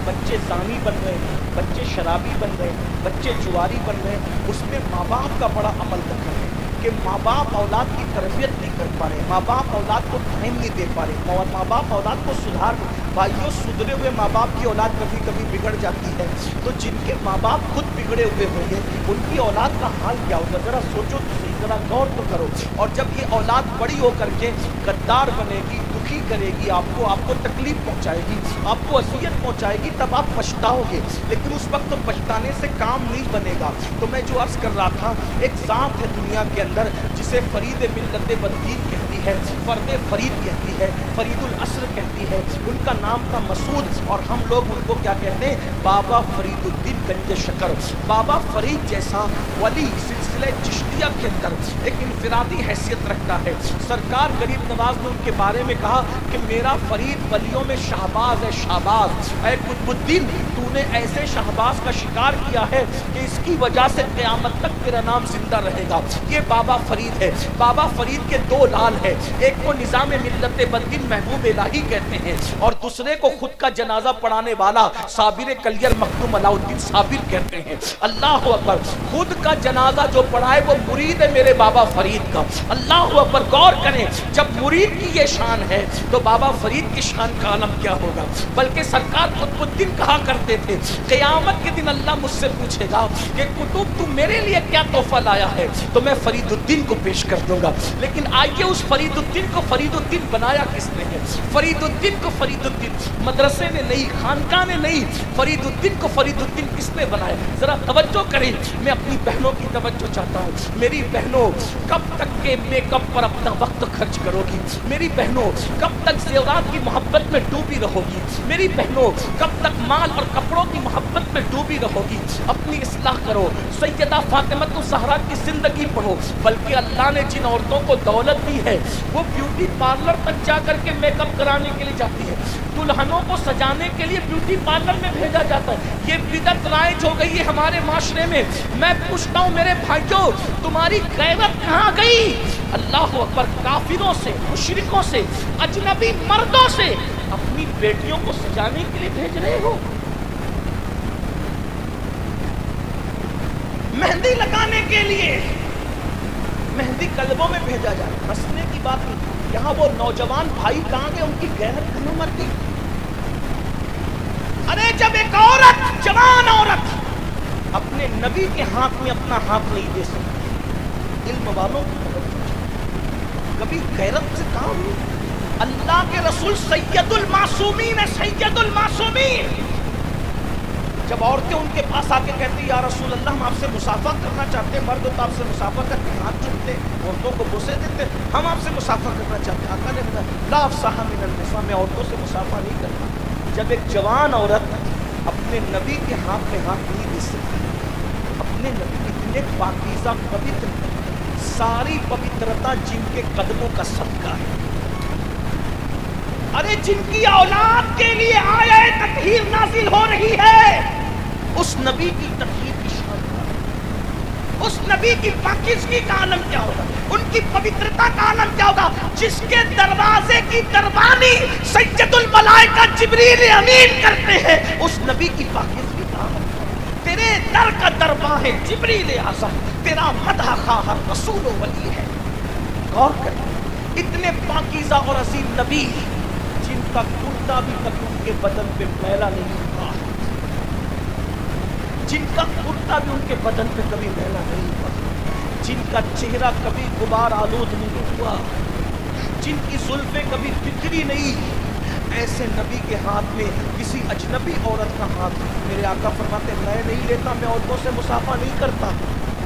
S1: بچے زانی بن رہے ہیں، بچے شرابی بن رہے ہیں، بچے جواری بن رہے ہیں، اس میں ماں باپ کا بڑا عمل دخل ہے کہ ماں باپ اولاد کی تربیت نہیں کر پا رہے، ماں باپ اولاد کو ٹائم نہیں دے پا رہے، ماں باپ اولاد کو سدھار۔ بھائیوں، سدھرے ہوئے ماں باپ کی اولاد کبھی کبھی بگڑ جاتی ہے، تو جن کے ماں باپ خود بگڑے ہوئے ہوں گے ان کی اولاد کا حال کیا ہوگا؟ ذرا سوچو تو صحیح، ذرا غور تو کرو۔ اور جب یہ اولاد بڑی ہو کر کے غدار بنے گی، دکھی کرے گی، آپ کو تکلیف پہنچائے گی، آپ کو اذیت پہنچائے گی، تب آپ پچھتاؤ گے، لیکن اس وقت تو پچھتانے سے کام نہیں بنے گا۔ تو میں جو عرض کر رہا تھا، ایک ذات ہے دنیا کے اندر جسے فرید ملت بدین کہتی ہے، فرد فرید کہتی ہے، فرید العصر کہتی ہے، ان کا نام تھا مسعود، اور ہم لوگ ان کو کیا کہتے ہیں؟ بابا فرید الدین گنج شکر۔ بابا فرید جیسا ولی سلسلہ چشتیہ کے اندر ایک انفرادی حیثیت رکھتا ہے۔ سرکار غریب نواز نے ان کے بارے میں کہا کہ میرا فرید ولیوں میں شہباز ہے، شہباز۔ اے قطب الدین، تو نے ایسے شہباز کا شکار کیا ہے کہ اس کی وجہ سے قیامت تک تیرا نام زندہ رہے گا۔ یہ بابا فرید ہے۔ بابا فرید کے دو لال ہیں، ایک کو نظام ملت بدین محبوب الہی کہتے ہیں، اور دوسرے کو خود کا جنازہ پڑھانے والا صابر کلیر مخدوم علاء الدین صابر کہتے ہیں۔ اللہ اکبر، خود کا جنازہ جو پڑھائے وہ مرید ہے میرے بابا فرید کا۔ اللہ اکبر، غور کریں، جب مرید کی یہ شان ہے تو بابا فرید کی شان کا عالم کیا ہوگا؟ بلکہ سرکار قطب الدین کہا کرتے تھے قیامت کے دن اللہ مجھ سے پوچھے گا کہ قطب تو میرے لیے کیا تحفہ لایا ہے، تو میں فرید الدین کو پیش کر دوں گا۔ لیکن آئیے اس فرید الدین کو فرید الدین بنایا کس نے ہے؟ فرید الدین کو فرید الدین مدرسے نے نہیں، خانقاہ نے نہیں، فرید الدین کو فرید الدین کس نے بنایا؟ ذرا توجہ کریں، میں اپنی بہنوں کی توجہ چاہتا ہوں۔ میری بہنوں، کب تک کے میک اپ پر اپنا وقت خرچ کرو گی؟ میری بہنوں، کب تک زیورات کی محبت میں ڈوبی رہو گی؟ میری بہنوں، کب تک مال اور کپڑوں کی محبت میں ڈوبی رہو گی؟ اپنی اصلاح کرو، سیدہ فاطمہ الزہرا کی زندگی پڑھو۔ بلکہ اللہ نے جن عورتوں کو دولت دی ہے وہ بیوٹی پارلر تک جا کر کے میک اپ کرانے کے لیے جاتی ہے، دلہنوں کو سجانے کے لیے بیوٹی پارلر میں بھیجا جاتا ہے۔ یہ بدعت رائج ہو گئی ہے ہمارے معاشرے میں۔ میں پوچھتا ہوں میرے بھائیوں، تمہاری غیرت کہاں گئی؟ اللہ اکبر، کافروں سے، مشرکوں سے، اجنبی مردوں سے اپنی بیٹیوں کو سجانے کے لیے بھیج رہے ہو، مہندی لگانے کے لیے۔ مہندی قلبوں میں بھیجا جائے، ہنسنے کی بات نہیں۔ یہاں وہ نوجوان بھائی کہاں گئے؟ ان کی غیرت کہاں مر گئی؟ ارے جب ایک عورت، جوان عورت اپنے نبی کے ہاتھ میں اپنا ہاتھ نہیں دے سکتی، علم والوں کی توجہ، کبھی غیرت سے کام نہیں. اللہ کے رسول سید المعصومین ہے, سید المعصومین. جب عورتیں ان کے پاس آ کے کہتی یا رسول اللہ ہم آپ سے مصافحہ کرنا چاہتے ہیں, مرد تو آپ سے مصافحہ کر کے ہاتھ چومتے, عورتوں کو بوسے دیتے, ہم آپ سے مصافحہ کرنا چاہتے ہیں. آقا نے بتایا لا افصح من النساء, میں عورتوں سے مصافحہ نہیں کرتا. جب ایک جوان عورت اپنے نبی کے ہاتھ میں ہاتھ نہیں دے سکتی, اپنے نبی اتنے پاکیزہ پوتر, ساری پوترتا جن کے قدموں کا صدقہ ہے, ارے جن کی اولاد کے لیے آیہ تطہیر نازل ہو رہی ہے, اس نبی کی تطہیر کی شان کیا ہوگا, اس نبی کی پاکیزگی کا عالم کیا ہوگا, ان کی پوترتا کا عالم کیا ہوگا, جس کے دروازے کی دربانی سید الملائکہ جبریل امین کرتے ہیں, اس نبی کی پاکیزگی کا عالم کیا ہوگا. تیرے در کا درباں ہے جبریل اعظم, تیرا مدح خواہ رسول و ولی ہے. غور کر, اتنے پاکیزہ اور عظیم نبی جن کا کرتا بھی کبھی ان کے بدن پہ میلا نہیں ہوا, جن کا کرتا بھی ان کے بدن پہ کبھی میلا نہیں ہوا, جن کا چہرہ کبھی غبار آلود نہیں ہوا, جن کی زلفیں کبھی بکھری نہیں, ایسے نبی کے ہاتھ میں کسی اجنبی عورت کا ہاتھ, میرے آقا فرماتے میں نہیں لیتا, میں عورتوں سے مصافحہ نہیں کرتا.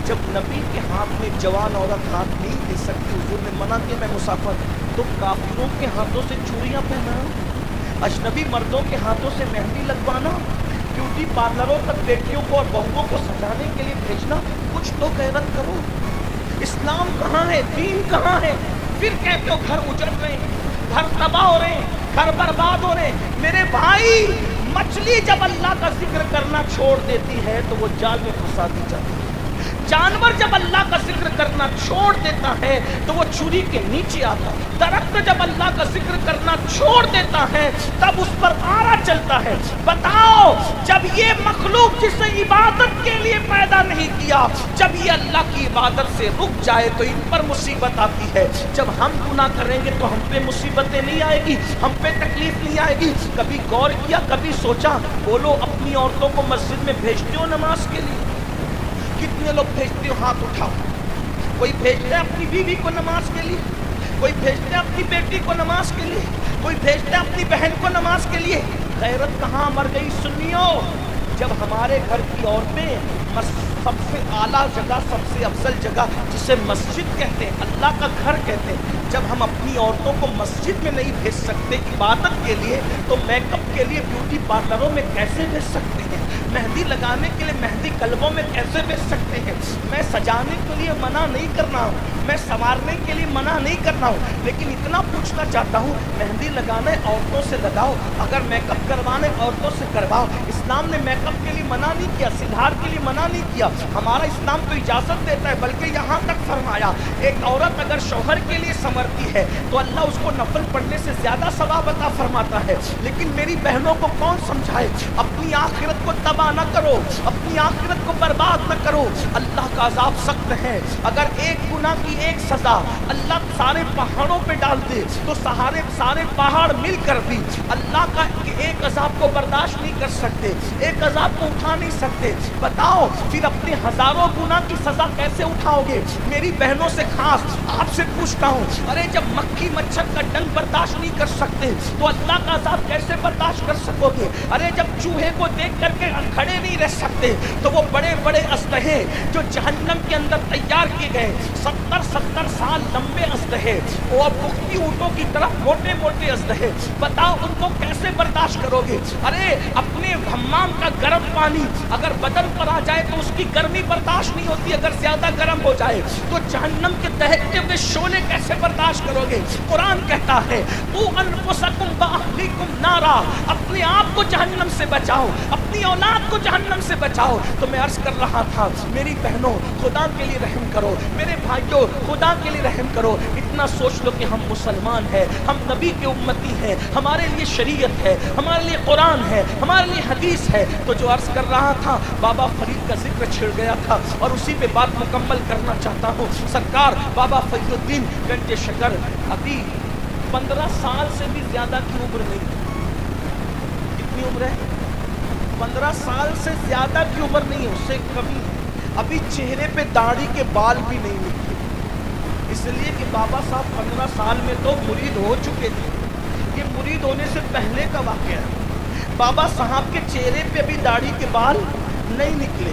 S1: جب نبی کے ہاتھ میں جوان عورت ہاتھ نہیں دے سکتی, حضور نے منع کیا میں مصافحہ, تو کافروں کے ہاتھوں سے چوڑیاں پہنانا, اجنبی مردوں کے ہاتھوں سے مہندی لگوانا, بیوٹی پارلروں تک بیٹیوں کو اور بہوؤں کو سجانے کے لیے بھیجنا, کچھ تو غیرت کرو. اسلام کہاں ہے, دین کہاں ہے؟ پھر کہتے ہو گھر اجڑ رہے ہیں, گھر تباہ ہو رہے ہیں, گھر برباد ہو رہے ہیں. میرے بھائی, مچھلی جب اللہ کا ذکر کرنا چھوڑ دیتی ہے تو وہ جال میں پھنسا دی جاتی ہے. جانور جب اللہ کا ذکر کرنا چھوڑ دیتا ہے تو وہ چوری کے نیچے آتا ہے. درخت جب اللہ کا ذکر کرنا چھوڑ دیتا ہے تب اس پر آرا چلتا ہے. بتاؤ, جب یہ مخلوق جسے عبادت کے لیے پیدا نہیں کیا, جب یہ اللہ کی عبادت سے رک جائے تو ان پر مصیبت آتی ہے. جب ہم گناہ کریں گے تو ہم پہ مصیبتیں نہیں آئے گی, ہم پہ تکلیف نہیں آئے گی. کبھی غور کیا, کبھی سوچا, بولو اپنی عورتوں کو مسجد میں بھیجتے ہو نماز کے لیے؟ کتنے لوگ بھیجتے ہو, ہاتھ اٹھاؤ. کوئی بھیجتا ہے اپنی بیوی کو نماز کے لیے, کوئی بھیجتا ہے اپنی بیٹی کو نماز کے لیے, کوئی بھیجتا ہے اپنی بہن کو نماز کے لیے. غیرت کہاں مر گئی سنیو. جب ہمارے گھر کی عورتیں سب سے اعلیٰ جگہ, سب سے افضل جگہ جسے مسجد کہتے ہیں, اللہ کا گھر کہتے ہیں, جب ہم اپنی عورتوں کو مسجد میں نہیں بھیج سکتے عبادت کے لیے, تو میک اپ کے لیے بیوٹی پارلروں میں کیسے بھیج سکتے ہیں؟ مہندی لگانے کے لیے مہندی کلبوں میں کیسے بھیج سکتے ہیں؟ میں سجانے کے لیے منع نہیں کرنا ہوں, میں سنوارنے کے لیے منع نہیں کرنا ہوں, لیکن اتنا پوچھنا چاہتا ہوں, مہندی لگانا عورتوں سے لگاؤ, اگر میک اپ کروانے عورتوں سے کرواؤ. اسلام نے میک اپ کے لیے منع نہیں کیا, سدھار کے لیے منع نہیں کیا. ہمارا اسلام تو اجازت دیتا ہے, بلکہ یہاں تک فرمایا ایک عورت اگر شوہر کے لیے سنورتی ہے تو اللہ اس کو نفل پڑھنے سے زیادہ ثواب عطا فرماتا ہے. لیکن میری بہنوں کو کون سمجھائے, اپنی آخرت کو تباہ نہ کرو, اپنی آخرت کو برباد نہ کرو. اللہ کا عذاب سخت ہے. اگر ایک گناہ کی ایک سزا اللہ سارے پہاڑوں پہ ڈال دے تو سارے پہاڑ مل کر بھی اللہ کا ایک عذاب کو برداشت نہیں کر سکتے, ایک عذاب کو اٹھا نہیں سکتے. بتاؤ پھر اپنے ہزاروں گناہ کی سزا کیسے اٹھاؤ گے؟ میری بہنوں سے خاص آپ سے پوچھتا ہوں, ارے جب مکھی مچھر کا ڈنگ برداشت نہیں کر سکتے تو اللہ کا عذاب کیسے برداشت کر سکو گے؟ ارے جب چوہے کو دیکھ کر کے کھڑے نہیں رہ سکتے تو وہ بڑے بڑے اسلحے جو جہنم کے اندر تیار کیے گئے 70 سال لمبے اسلحے اور پختی اونٹوں کی طرف موٹے موٹے اسلحے, بتاؤ ان کو کیسے برداشت کرو گے؟ ارے اپنے حمام کا گرم پانی اگر بدن پر آ جائے تو اس کی گرمی برداشت نہیں ہوتی, اگر زیادہ گرم ہو جائے تو جہنم کے دہکتے ہوئے شعلے کیسے برداشت کرو گے؟ قرآن کہتا ہے تو انفسکم واہلیکم نارا, اپنے آپ کو جہنم سے بچاؤ, اپنی اولاد کو جہنم سے بچاؤ. تو میں عرض کر رہا تھا, میری بہنوں خدا کے لیے رحم کرو, میرے بھائیوں خدا کے لیے رحم کرو. اتنا سوچ لو کہ ہم مسلمان ہیں, ہم نبی کے امتی ہیں, ہمارے لیے شریعت ہے, ہمارے لیے قرآن ہے, ہمارے لیے حدیث ہے. تو جو عرض کر رہا تھا, بابا فرید کا ذکر چھڑ گیا تھا اور اسی پہ بات مکمل کرنا چاہتا ہوں. سرکار بابا فرید الدین گنج شکر ابھی 15 سال سے بھی زیادہ کی عمر نہیں. کتنی عمر ہے؟ 15 سال سے زیادہ کی عمر نہیں ہے, اس سے کمی. ابھی چہرے پہ داڑھی کے بال بھی نہیں نکلے. اس لیے کہ بابا صاحب 15 سال میں تو مرید ہو چکے تھے. یہ مرید ہونے سے پہلے کا واقعہ ہے. بابا صاحب کے چہرے پہ ابھی داڑھی کے بال نہیں نکلے,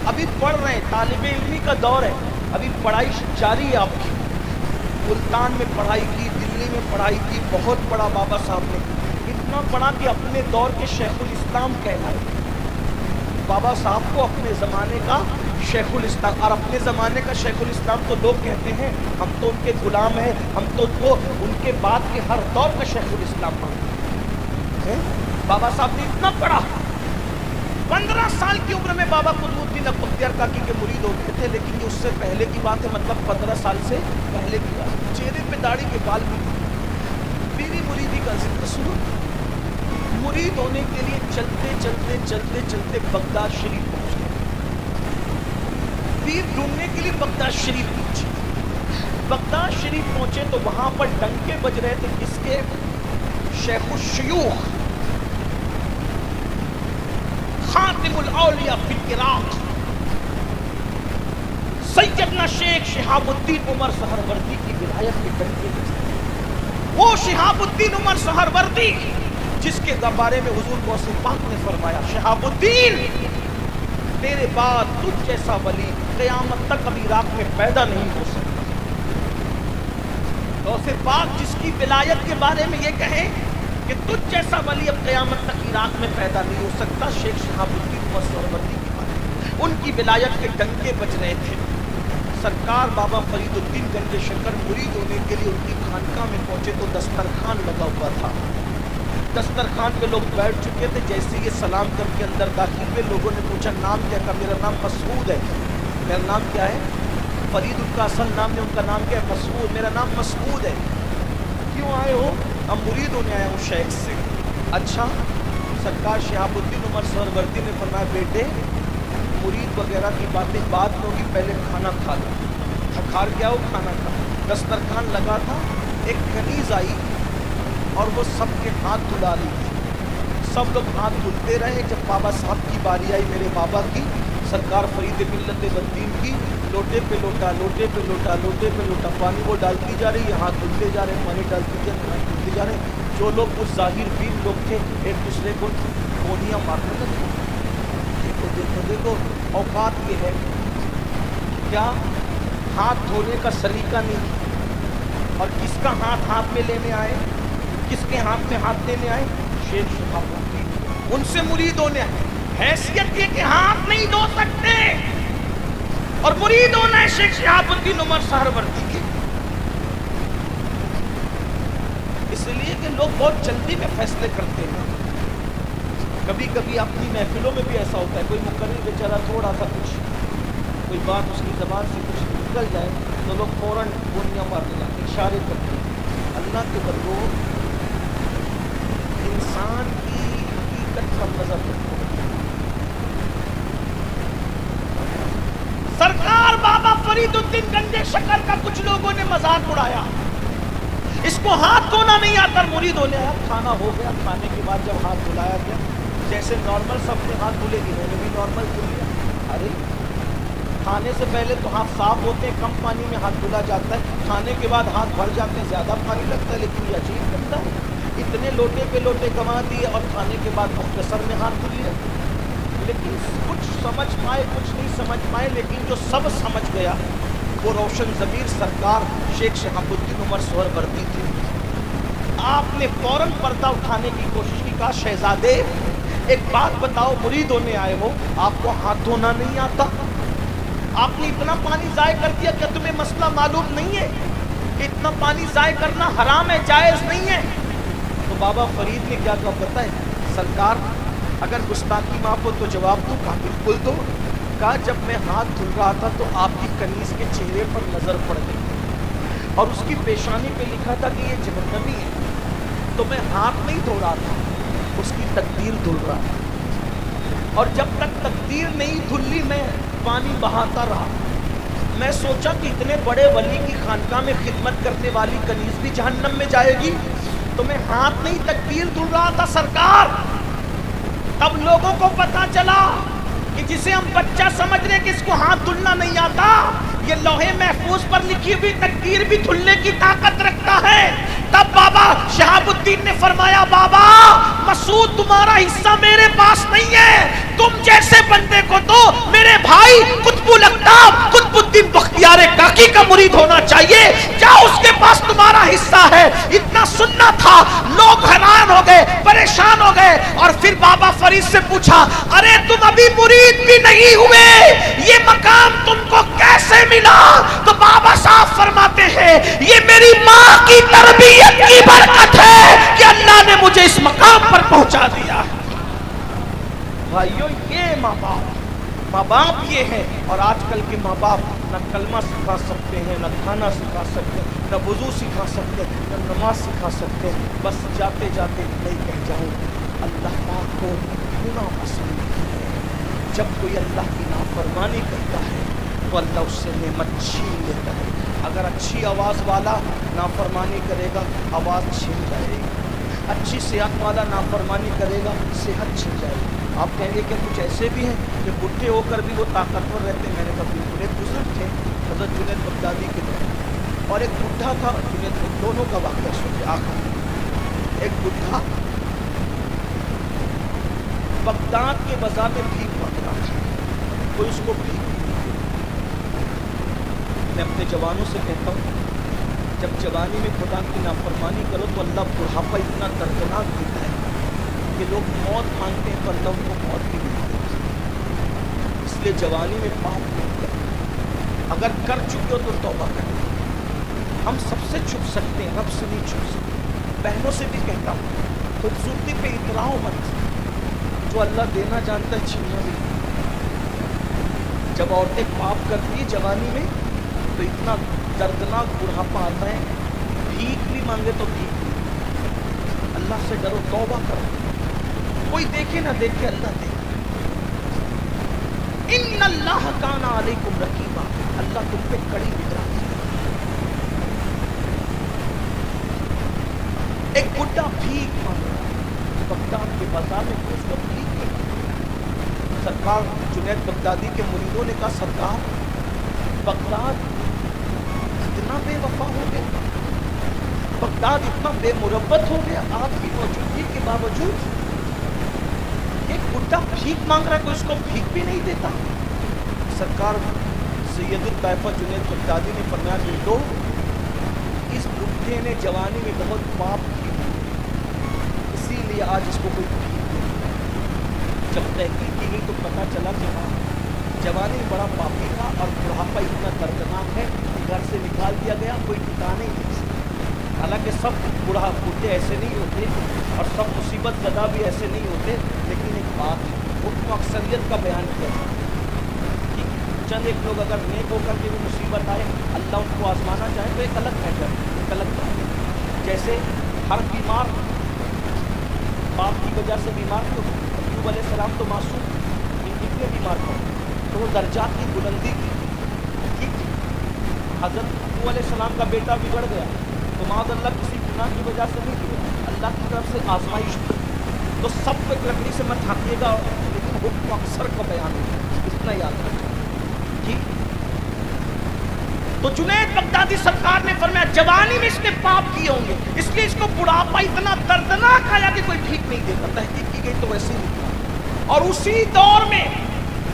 S1: ابھی پڑھ رہے ہیں, طالب علمی کا دور ہے, ابھی پڑھائی جاری ہے آپ کی. ملتان میں پڑھائی کی, دلی میں پڑھائی کی, بہت پڑھا بابا صاحب نے, اتنا پڑھا کہ اپنے دور کے شیخ الاسلام کہلائے. بابا صاحب کو اپنے زمانے کا شیخ الاسلام, اور اپنے زمانے کا شیخ الاسلام تو لوگ کہتے ہیں ہم تو ان کے غلام ہیں, ہم تو ان کے بعد کے ہر دور کا شیخ الاسلام مانتے ہیں. بابا صاحب نے اتنا پڑھا, 15 سال کی عمر میں بابا قطب الدین بختیار کاکی کے مرید ہو گئے تھے. لیکن یہ اس سے پہلے کی بات ہے, مطلب 15 سال سے پہلے کی بات. چہرے پہ داڑھی کے بال بھی, میری مریدی کا ذکر سنو. مرید ہونے کے لیے چلتے چلتے چلتے چلتے بغداد شریف پہنچے. پیر ڈھونڈنے کے لیے بغداد شریف پہنچے. بغداد شریف پہنچے تو وہاں پر ڈنکے بج رہے تھے کس کے؟ شیخ الشیوخ خاتم الاولیاء فی العراق سیدنا شیخ شہاب الدین عمر سہروردی کی ولایت کے ڈنکے بج رہے. وہ شہاب الدین عمر سہروردی جس کے بارے میں حضور غوث پاک نے فرمایا, شہاب الدین تیرے بعد تجھ جیسا ولی قیامت تک ابھی عراق میں پیدا نہیں ہو سکتا. غوث پاک جس کی ولایت کے بارے میں یہ کہیں کہ تجھ جیسا ولی اب قیامت تک عراق میں پیدا نہیں ہو سکتا, شیخ شہاب الدین عمر سہروردی کے بارے میں ان کی ولایت کے ڈنکے بج رہے تھے. سرکار بابا فرید الدین گنج شکر مرید ہونے کے لیے ان کی خانقاہ میں پہنچے تو دسترخوان لگا ہوا تھا. دسترخوان پہ لوگ بیٹھ چکے تھے. جیسے یہ سلام کر کے اندر داخل ہوئے, لوگوں نے پوچھا نام کیا؟ کہا میرا نام مسعود ہے. میرا نام کیا ہے؟ فرید. ان کا اصل نام ہے, ان کا نام کیا ہے؟ مسعود. میرا نام مسعود ہے. کیوں آئے ہو؟ ہم مرید ہونے آئے ہوں شیخ سے. اچھا. سرکار شہاب الدین عمر سہروردی نے فرمایا بیٹے مرید وغیرہ کی باتیں بعد میں ہوگی, پہلے کھانا کھا لو. تھکار کیا ہو, کھانا کھا. دسترخوان لگا تھا, ایک کنیز آئی اور وہ سب کے ہاتھ دھلا رہی تھی. سب لوگ ہاتھ دھلتے رہے. جب بابا صاحب کی باری آئی, میرے بابا کی, سرکار فرید ملت بدین کی, لوٹے پہ لوٹا, لوٹے پہ لوٹا, لوٹے پہ لوٹا, پانی وہ ڈالتی جا رہی ہے, ہاتھ دھلتے جا رہے, پانی ڈالتی جا رہے, ہاتھ دھلتے جا رہے. جو لوگ اس ظاہر بین لوگ تھے ایک دوسرے کو گولیاں مارنے لگے. دیکھو دیکھو دیکھو, اوقات یہ ہے کیا ہاتھ دھونے کا سلیقہ نہیں. اور کس کا ہاتھ ہاتھ میں لینے آئے, کس کے ہاتھ میں ہاتھ دینے آئے؟ شیخ شہاب الدین. ان سے مرید ہونے آئے. حیثیت یہ کہ ہاتھ نہیں دھو سکتے, اور مرید ہونا ہے شیخ شہاب الدین عمر سہروردی کے. اس لیے کہ لوگ بہت جلدی میں فیصلے کرتے ہیں. کبھی کبھی اپنی محفلوں میں بھی ایسا ہوتا ہے, کوئی مقرر بیچارہ تھوڑا سا کچھ کوئی بات اس کی زبان سے کچھ نکل جائے تو لوگ فوراً گولیاں مارنے لگتے, اشارے کرتے ہیں. اللہ کے بندو, انسان کی حقیقت پر نظر رکھو. سرکار بابا فرید الدین گنج شکر کا کچھ لوگوں نے مذاق اڑایا, اس کو ہاتھ دھونا نہیں آتا, مرید ہونے آیا. کھانا ہو گیا, کھانے کے بعد جب ہاتھ دھلایا گیا, جیسے نارمل سب نے ہاتھ دھلے, انہوں نے بھی نارمل دھل لیا. ارے کھانے سے پہلے تو ہاتھ صاف ہوتے ہیں, کم پانی میں ہاتھ دھلا جاتا ہے. کھانے کے بعد ہاتھ بھر جاتے ہیں, زیادہ پانی لگتا ہے. لیکن یہ عجیب لگتا ہے, اتنے لوٹے پہ لوٹے گنوا دیے اور کھانے کے بعد مختصر میں ہاتھ دھل لیا. لیکن کچھ سمجھ پائے, کچھ نہیں سمجھ پائے. لیکن جو سب سمجھ گیا وہ روشن ضمیر سرکار شیخ شہاب الدین عمر سہروردی تھے. آپ نے فوراً پردہ اٹھانے کی کوشش کی. کہا شہزادے ایک بات بتاؤ, مرید ہونے آئے ہو, آپ کو ہاتھ دھونا نہیں آتا؟ آپ نے اتنا پانی ضائع کر دیا, کیا تمہیں مسئلہ معلوم نہیں ہے کہ اتنا پانی ضائع کرنا حرام ہے, جائز نہیں ہے؟ تو بابا فرید نے کیا کہا پتہ ہے سرکار, اگر گستاخی معاف ہو تو جواب دوں. کہا بالکل دو. کہا جب میں ہاتھ دھل رہا تھا تو آپ کی کنیز کے چہرے پر نظر پڑ گئی اور اس کی پیشانی پہ لکھا تھا کہ یہ جہنمی ہے, تو میں ہاتھ نہیں دھو رہا تھا, اس کی تقدیر دھل رہا تھا. اور جب تک تقدیر نہیں دھلی میں پانی بہاتا رہا. میں سوچا کہ اتنے بڑے ولی کی خانقاہ میں خدمت کرنے والی کنیز بھی جہنم میں جائے گی, تو میں ہاتھ نہیں تقدیر دھل رہا تھا سرکار. تب لوگوں کو پتا چلا کہ جسے ہم بچہ سمجھ رہے کہ اس کو ہاتھ دھلنا نہیں آتا, یہ لوہے محفوظ پر لکھی لکھی ہوئی تقدیر بھی دھلنے کی طاقت رکھتا ہے. تب بابا شہاب الدین نے فرمایا بابا مسعود تمہارا حصہ میرے پاس نہیں ہے, تم جیسے بندے کو تو میرے بھائی قطب الاقطاب قطب الدین بختیار کاکی کا مرید ہونا چاہیے, کیا اس کے پاس تمہارا حصہ ہے. اتنا سننا تھا, لوگ حیران ہو گئے, پریشان ہو گئے, اور پھر بابا فرید سے پوچھا ارے تم ابھی مرید بھی نہیں ہوئے, یہ مقام تم کو کیسے ملا؟ تو بابا صاحب فرماتے ہیں یہ میری ماں کی تربیت کی برکت ہے کہ اللہ نے مجھے اس مقام پر پہنچا دیا. بھائیو یہ ماں باپ یہ ہے. اور آج کل کے ماں باپ نہ کلمہ سکھا سکتے ہیں, نہ کھانا سکھا سکتے ہیں, نہ وضو سکھا سکتے ہیں, نہ نماز سکھا سکتے ہیں. بس جاتے جاتے نہیں کہہ جاؤں اللہ پاک کو گناہ پسند ہے. جب کوئی اللہ کی نافرمانی کرتا ہے تو اللہ اس سے نعمت چھین لیتا ہے. اگر اچھی آواز والا نافرمانی کرے گا آواز چھن جائے گی, اچھی صحت والا نافرمانی کرے گا صحت چھن جائے گی. آپ کہیں گے کہ کچھ ایسے بھی ہیں کہ بڈھے ہو کر بھی وہ طاقتور رہتے ہیں. میں نے کہا بالکل. ایک بزرگ تھے حضرت جنید بغدادی کے دور, اور ایک بڈھا تھا جنید, دونوں کا واقعہ سنتے آخر. ایک بڈھا بغداد کے بازار میں بھیک مانگ رہا تھا, کوئی اس کو بھیک. میں اپنے جوانوں سے کہتا ہوں جب جوانی میں خدا کی نافرمانی کرو تو اللہ بڑھاپا اتنا دردناک دیتا ہے کہ لوگ موت مانگتے ہیں تو اللہ ان کو موت بھی نہیں دیتا. اس لیے جوانی میں پاپ نہیں کریں, اگر کر چکے ہو تو توبہ کریں. ہم سب سے چھپ سکتے ہیں, رب سے نہیں چھپ سکتے. بہنوں سے بھی کہتا ہوں خوبصورتی پہ اتراؤ مت, جو اللہ دینا جانتا ہے چھیننا بھی. جب عورتیں پاپ کرتی ہیں جوانی میں تو اتنا دردناک بڑھاپا آتا ہے, بھیک بھی مانگے تو بھیک بھی. اللہ سے ڈرو, توبہ کرو. کوئی دیکھے نہ دیکھے اللہ دیکھے. ان اللہ کان علیکم رقیبا, اللہ تم پہ کڑی نگرانی ہے. ایک بڈھا بھیک مانگ رہا ہے بغداد کے بازار میں, اس کو بھیک نہیں. سرکار جنید بغدادی کے مریدوں نے کہا سرکار بغداد اتنا بے وفا ہو گیا, بغداد اتنا بے مربت ہو گیا آپ کی موجودگی کے باوجود. ایک بڈھا بھیک مانگ رہا ہے, کوئی اس کو بھیک بھی نہیں دیتا. سرکار سید الطائفہ جنید بغدادی نے فرمایا بیٹو اس بڈھے نے جوانی میں بہت پاپ کیے, اسی لیے آج اس کو کوئی بھیک نہیں. جب تحقیق کی گئی تو پتہ چلا کہ ہاں جوانی میں بڑا پاپی تھا اور بڑھاپا اتنا دردناک ہے, گھر سے نکال دیا گیا, کوئی ٹھکانے نہیں. حالانکہ سب بڈھے ایسے نہیں ہوتے اور سب مصیبت زدہ بھی ایسے نہیں ہوتے, لیکن ایک بات حکم اکثریت کا بیان کیا کہ چند ایک لوگ اگر نیک ہو کر کے بھی مصیبت آئے اللہ ان کو آزمانا چاہے تو ایک الگ میٹر, ایک الگ بات. جیسے ہر بیمار باپ کی وجہ سے بیمار, تو ایوب علیہ السلام تو معصوم, کتنے بیمار تھے تو وہ درجات کی بلندی کی. ٹھیک, حضرت ایوب علیہ السلام کا بیٹا بگڑ گیا تو معاذ اللہ کسی گناہ کی وجہ سے نہیں کیا, اللہ کی طرف سے آزمائش تھی. تو سب کو ایک لکڑی سے مت ہانکیے گا, لیکن حکم اکثر کا بیان ہے, اتنا یاد رکھیں. ٹھیک, تو جنید بغدادی سرکار نے فرمایا جوانی میں اس نے پاپ کیے ہوں گے, اس لیے اس کو بڑھاپا اتنا دردناک آیا کہ کوئی بھیک نہیں دیتا. تحقیق کی گئی تو ویسے ہی نکلا. اور اسی دور میں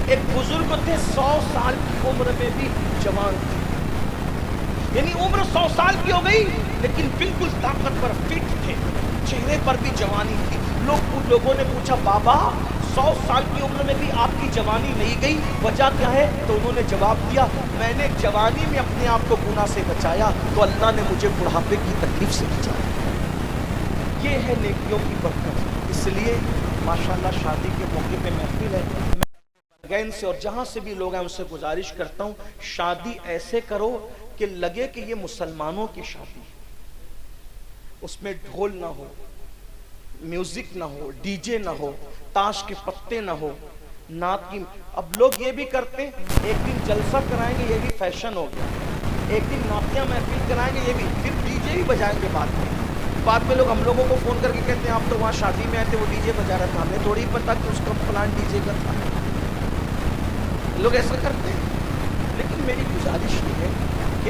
S1: ایک بزرگ تھے 100 سال کی عمر میں بھی جوان تھے, یعنی عمر 100 سال کی ہو گئی لیکن بالکل طاقتور فٹ تھے, چہرے پر بھی جوانی تھی. لوگوں نے پوچھا بابا 100 سال کی عمر میں بھی آپ کی جوانی نہیں گئی, وجہ کیا ہے؟ تو انہوں نے جواب دیا میں نے جوانی میں اپنے آپ کو گناہ سے بچایا تو اللہ نے مجھے بڑھاپے کی تکلیف سے بچایا. یہ ہے نیکیوں کی برکت. اس لیے ماشاءاللہ شادی کے موقع پہ محفل ہے, میں سے اور جہاں سے بھی لوگ ہیں ان سے گزارش کرتا ہوں شادی ایسے کرو کہ لگے کہ یہ مسلمانوں کی شادی ہے. اس میں ڈھول نہ ہو, میوزک نہ ہو, ڈی جے نہ ہو, تاش کے پتے نہ ہو, نعت کی. اب لوگ یہ بھی کرتے ایک دن جلسہ کرائیں گے, یہ بھی فیشن ہو گیا. ایک دن نعتیہ محفل کرائیں گے, یہ بھی, پھر ڈی جے بھی بجائیں گے. بعد میں لوگ ہم لوگوں کو فون کر کے کہتے ہیں آپ تو وہاں شادی میں آئے تھے, وہ ڈی جے بجا رہا تھا, ہمیں تھوڑی پتا کہ اس کا پلان ڈی جے کا تھا. لوگ ایسا کرتے ہیں. لیکن میری گزارش یہ ہے کہ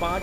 S1: 5